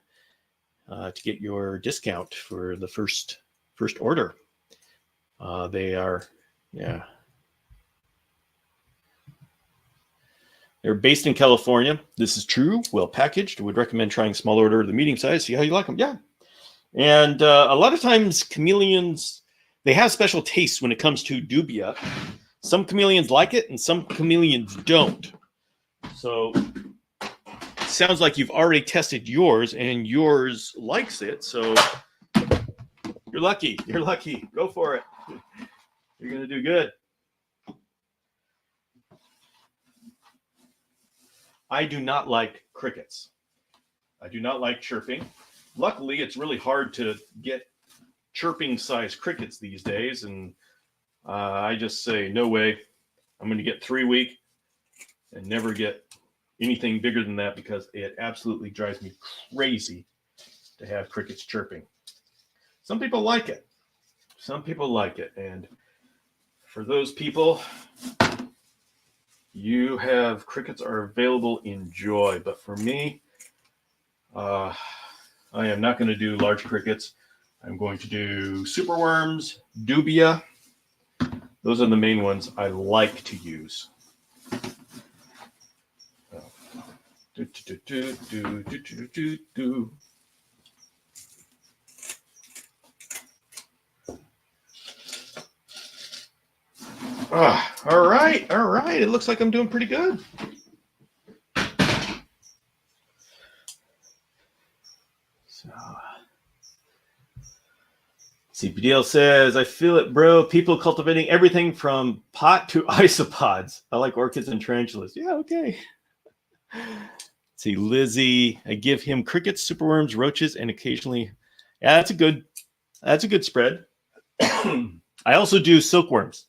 to get your discount for the first order. They are, yeah. They're based in California. This is true. Well packaged. Would recommend trying small order or the medium size. See how you like them. Yeah. And a lot of times chameleons, they have special tastes when it comes to dubia. Some chameleons like it and some chameleons don't. So it sounds like you've already tested yours and yours likes it. So you're lucky. Go for it. You're going to do good. I do not like crickets. I do not like chirping. Luckily, it's really hard to get chirping sized crickets these days. And I just say, no way. I'm going to get 3 week and never get anything bigger than that because it absolutely drives me crazy to have crickets chirping. Some people like it. And for those people, you have crickets are available. Enjoy. But for me, I am not going to do large crickets. I'm going to do superworms, dubia. Those are the main ones I like to use. All right. It looks like I'm doing pretty good. So, CPDL says, I feel it, bro. People cultivating everything from pot to isopods. I like orchids and tarantulas. Yeah, okay. Let's see, Lizzie, I give him crickets, superworms, roaches, and occasionally, yeah, that's a good spread. I also do silkworms.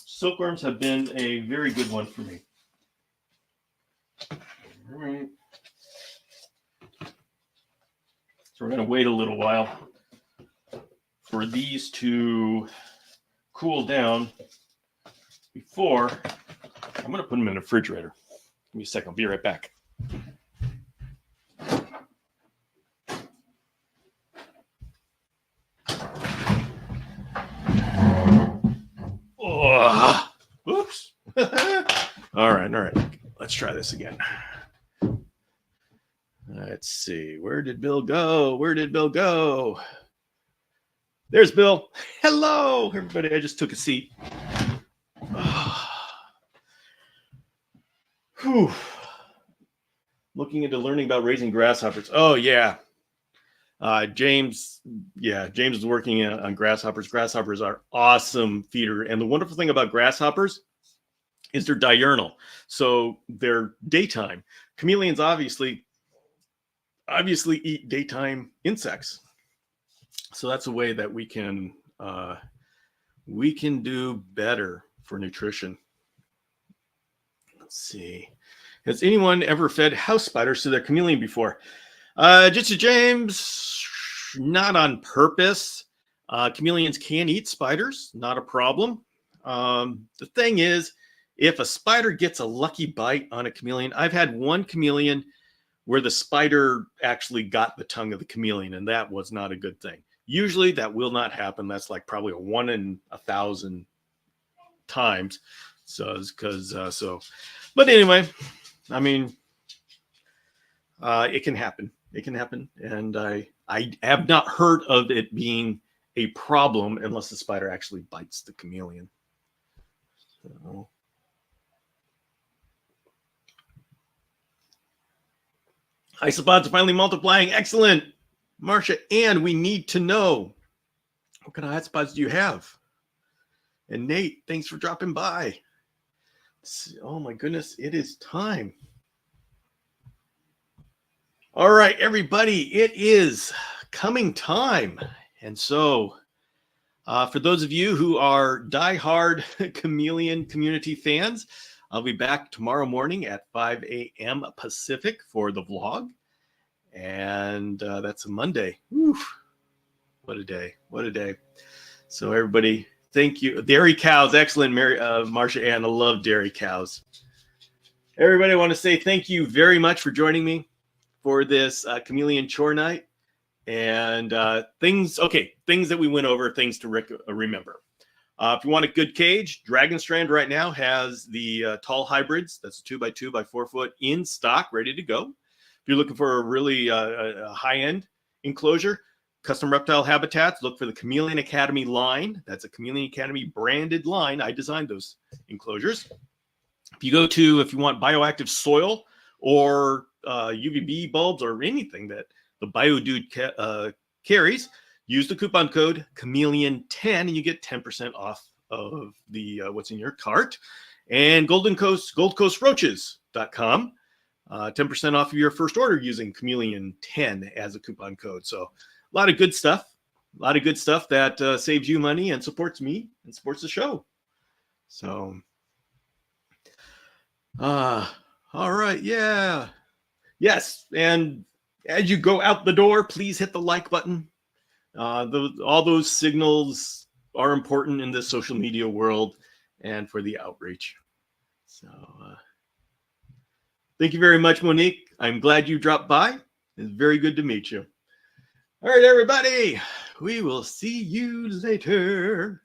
Silkworms have been a very good one for me. All right. So we're going to wait a little while for these to cool down before I'm going to put them in the refrigerator. Give me a second. I'll be right back. Oh, oops. All right. Let's try this again. Let's see. Where did Bill go? There's Bill. Hello, everybody. I just took a seat. Whew. Looking into learning about raising grasshoppers. Oh, yeah. James is working on grasshoppers. Grasshoppers are awesome feeder. And the wonderful thing about grasshoppers is they're diurnal. So they're daytime. Chameleons obviously eat daytime insects. So that's a way that we can do better for nutrition. Let's see. Has anyone ever fed house spiders to their chameleon before? Just to James, not on purpose. Chameleons can eat spiders, not a problem. The thing is, if a spider gets a lucky bite on a chameleon, I've had one chameleon where the spider actually got the tongue of the chameleon, and that was not a good thing. Usually that will not happen. That's like probably a 1 in 1,000 times. But anyway, I mean, it can happen. It can happen. And I have not heard of it being a problem unless the spider actually bites the chameleon. So. Isopods are finally multiplying. Excellent. Marcia, and we need to know, what kind of isopods do you have? And Nate, thanks for dropping by. Oh my goodness, it is time. All right, everybody, it is coming time. And so, for those of you who are diehard Chameleon community fans, I'll be back tomorrow morning at 5 a.m. Pacific for the vlog. And that's a Monday. Oof. What a day. What a day. So everybody, thank you. Dairy cows. Excellent, Marcia Ann. I love dairy cows. Everybody, I want to say thank you very much for joining me for this Chameleon Chore Night. And things that we went over, things to remember. If you want a good cage, Dragon Strand right now has the tall hybrids. That's a 2x2 by 4 foot in stock, ready to go. If you're looking for a really high-end enclosure, custom reptile habitats, look for the Chameleon Academy line. That's a Chameleon Academy branded line. I designed those enclosures. If you want bioactive soil or UVB bulbs or anything that the BioDude carries, use the coupon code Chameleon10 and you get 10% off of the what's in your cart. And goldcoastroaches.com. 10% off of your first order using Chameleon10 as a coupon code. So a lot of good stuff. A lot of good stuff that saves you money and supports me and supports the show. So, all right. Yeah. Yes. And as you go out the door, please hit the like button. All those signals are important in this social media world and for the outreach. So, thank you very much, Monique. I'm glad you dropped by. It's very good to meet you. All right, everybody. We will see you later.